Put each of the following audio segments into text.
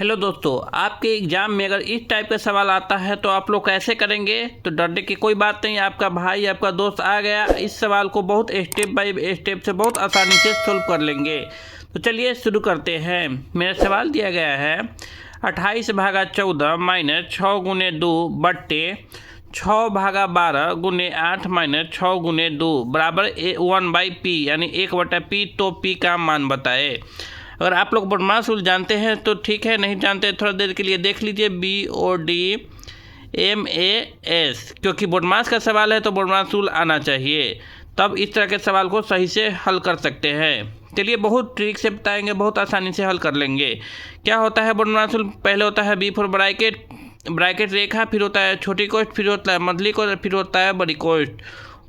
Hello दोस्तों, आपके exam में अगर इस टाइप का सवाल आता है तो आप लोग कैसे करेंगे। तो डरने की कोई बात नहीं, आपका भाई आपका दोस्त आ गया, इस सवाल को बहुत स्टेप बाय स्टेप से बहुत आसानी से सोल्व कर लेंगे। तो चलिए शुरू करते हैं। मेरा सवाल दिया गया है 28/14 माइनस 6 गुने 2 बट्टे 6/12 गुने 8 माइनस 6 गुने 2 बराबर 1/p यानी 1/p। तो p का मान बताए। अगर आप लोग बोडमास रूल जानते हैं तो ठीक है, नहीं जानते थोड़ा देर के लिए देख लीजिए BODMAS, क्योंकि बोडमास का सवाल है तो बोडमास रूल आना चाहिए, तब इस तरह के सवाल को सही से हल कर सकते हैं। चलिए बहुत ट्रिक से बताएंगे, बहुत आसानी से हल कर लेंगे। क्या होता है बोडमास रूल? पहले होता है B फॉर ब्रैकेट रेखा, फिर होता है छोटी कोष्ठ, फिर होता है मझली कोष्ठ, फिर होता है बड़ी कोष्ठ।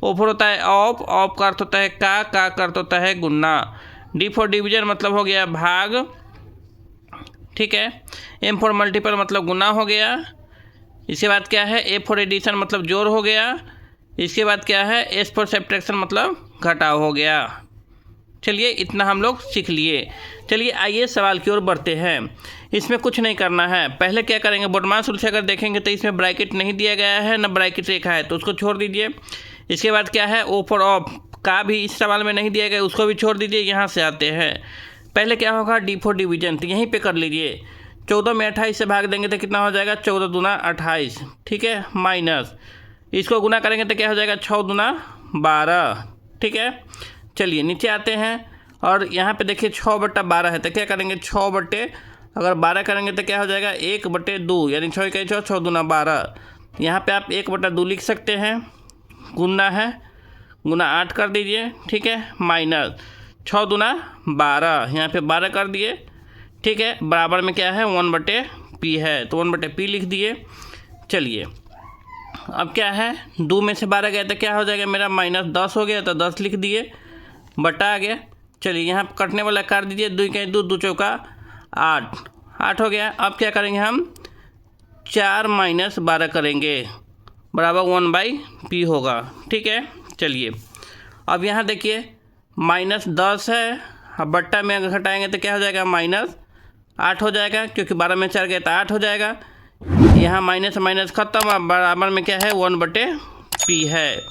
O फॉर होता है ऑफ का अर्थ होता है का का अर्थ होता है गुना। D फॉर डिवीजन मतलब हो गया भाग, ठीक है। M फॉर मल्टीपल मतलब गुना हो गया। इसके बाद क्या है A फॉर एडिशन मतलब जोड़ हो गया। इसके बाद क्या है S फॉर सब्ट्रैक्शन मतलब घटाव हो गया। चलिए इतना हम लोग सीख लिए। चलिए आइए सवाल की ओर बढ़ते हैं। इसमें कुछ नहीं करना है। पहले क्या करेंगे, बोडमास रूल से अगर देखेंगे तो इसमें ब्रैकेट नहीं दिया गया है, न ब्रैकेट रेखा है, तो उसको छोड़ दीजिए। इसके बाद क्या है O फॉर ऑफ का भी इस सवाल में नहीं दिया गया, उसको भी छोड़ दीजिए। यहाँ से आते हैं, पहले क्या होगा D फॉर डिवीजन, तो यहीं पे कर लीजिए। 14 में 28 से भाग देंगे तो कितना हो जाएगा, 14 दूना 28, ठीक है, माइनस इसको गुना करेंगे तो क्या हो जाएगा, 6 दूना 12, ठीक है। चलिए नीचे आते हैं और यहाँ पे देखिए 6/12 है, तो क्या करेंगे 6/12 करेंगे तो क्या हो जाएगा 1/2 यानी 6 का 6, 6 दूना 12। यहाँ पे आप 1/2 लिख सकते हैं, गुना है, गुना 8 कर दीजिए, ठीक है, माइनस 6 दूना 12, यहाँ पे 12 कर दिए, ठीक है। बराबर में क्या है 1/p है, तो 1/p लिख दिए। चलिए अब क्या है 2 में से 12 गया तो क्या हो जाएगा मेरा -10 हो गया, तो 10 लिख दिए, बटा आ गया। चलिए यहाँ कटने वाला काट दीजिए, 2 का 2, 2 चौका 8 हो गया। अब क्या करेंगे हम 4 - 12 करेंगे, बराबर 1/p होगा, ठीक है। चलिए अब यहाँ देखिए -10 है, अब बट्टा में अगर घटाएंगे तो क्या हो जाएगा -8 हो जाएगा, क्योंकि 12 में 4 गया तो 8 हो जाएगा। यहाँ माइनस माइनस खत्म, अब बराबर में क्या है 1/p है,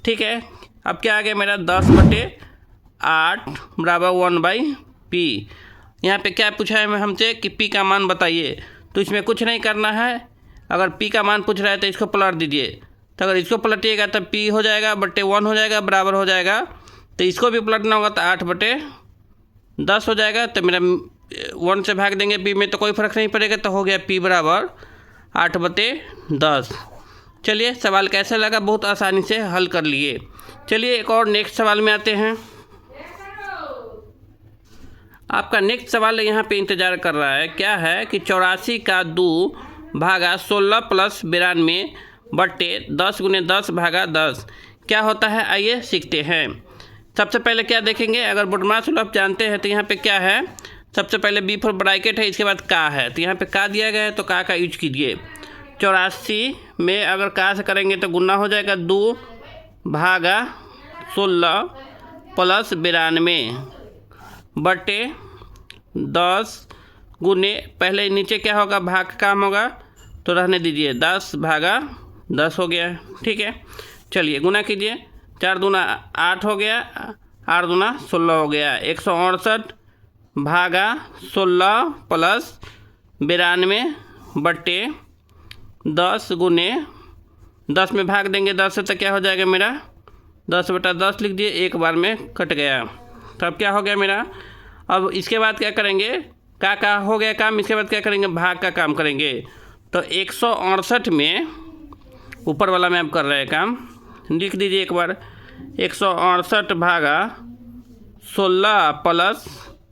ठीक है। अब क्या आ गया मेरा 10/8 बराबर 1/p। यहाँ पे क्या पूछा है हमसे कि p का मान बताइए, तो इसमें कुछ नहीं करना है। अगर p का मान पूछ रहा है तो इसको पलट दीजिए, तो अगर इसको पलटिएगा तो p हो जाएगा /1 हो जाएगा, बराबर हो जाएगा। तो इसको भी पलटना होगा तो 8/10 हो जाएगा। तो मेरा 1 से भाग देंगे p में तो कोई फ़र्क नहीं पड़ेगा, तो हो गया p बराबर 8/10। चलिए सवाल कैसा लगा, बहुत आसानी से हल कर लिए। चलिए एक और नेक्स्ट सवाल में आते हैं। आपका नेक्स्ट सवाल यहाँ पे इंतज़ार कर रहा है। क्या है कि 84 का 2 भागा 16 + 92 बट्टे 10 गुने 10 भागा 10 क्या होता है, आइए सीखते हैं। सबसे पहले क्या देखेंगे, अगर बोडमास रूल आप जानते हैं तो यहाँ पे क्या है, सबसे पहले B फॉर ब्रैकेट है, इसके बाद का है, तो यहाँ पे का दिया गया है तो का यूज कीजिए। 84 में अगर का से करेंगे तो गुना हो जाएगा 2 भागा 16 + 92 बट्टे 10 गुने, पहले नीचे क्या होगा भाग का काम होगा तो रहने दीजिए, 10 भागा 10 हो गया, ठीक है। चलिए गुना कीजिए, 4 दूना 8 हो गया, 8 दूना 16 हो गया, 168 भागा 16 + 92 बट्टे 10 गुने 10 में भाग देंगे 10 से तो क्या हो जाएगा मेरा 10/10 लिख दिए, एक बार में कट गया। तो अब क्या हो गया मेरा, अब इसके बाद क्या करेंगे, का हो गया काम, इसके बाद क्या करेंगे भाग का काम करेंगे। तो 168 में ऊपर वाला में आप कर रहे हैं काम, लिख दीजिए एक बार, 168 भागा 16 +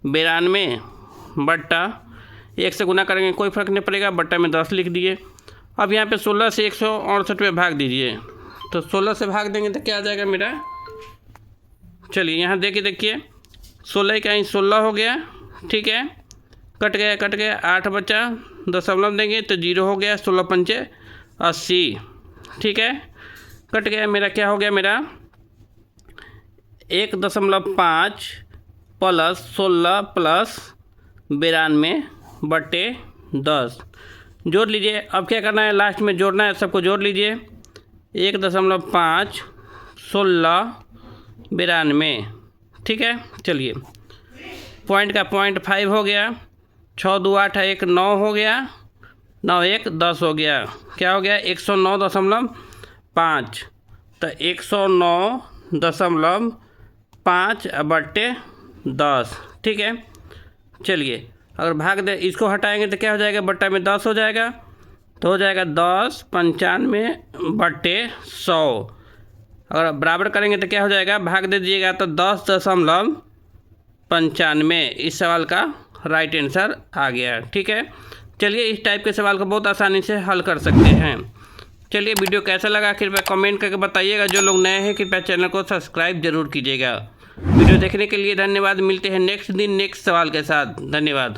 92 बट्टा 1 से गुना करेंगे कोई फ़र्क नहीं पड़ेगा, बट्टा में 10 लिख दिए। अब यहाँ पे 16 से 168 में भाग दीजिए, तो 16 से भाग देंगे तो क्या आ जाएगा मेरा, चलिए यहाँ देखिए 16 का 16 हो गया, ठीक है, कट गया 8 बचा, दशमलव देंगे तो 0 हो गया, 16 × 5 = 80, ठीक है, कट गया मेरा, क्या हो गया मेरा 1.5 + 16 + 92 बटे 10 जोड़ लीजिए। अब क्या करना है, लास्ट में जोड़ना है, सबको जोड़ लीजिए। 1.5 16 92, ठीक है। चलिए, पॉइंट का पॉइंट 5 हो गया, 6 2 8 1 9 हो गया, 9 1 10 हो गया। क्या हो गया, 109.5। तो 109.5/10, ठीक है। चलिए, अगर भाग दे इसको हटाएंगे तो क्या हो जाएगा, बट्टा में 10 हो जाएगा, तो हो जाएगा 10 95/100। अगर बराबर करेंगे तो क्या हो जाएगा, भाग दे दीजिएगा तो 10.95। इस सवाल का राइट आंसर आ गया, ठीक है। चलिए, इस टाइप के सवाल को बहुत आसानी से हल कर सकते हैं। चलिए, वीडियो कैसा लगा कृपया कमेंट करके बताइएगा। जो लोग नए हैं कृपया चैनल को सब्सक्राइब जरूर कीजिएगा। वीडियो देखने के लिए धन्यवाद। मिलते हैं नेक्स्ट दिन नेक्स्ट सवाल के साथ। धन्यवाद।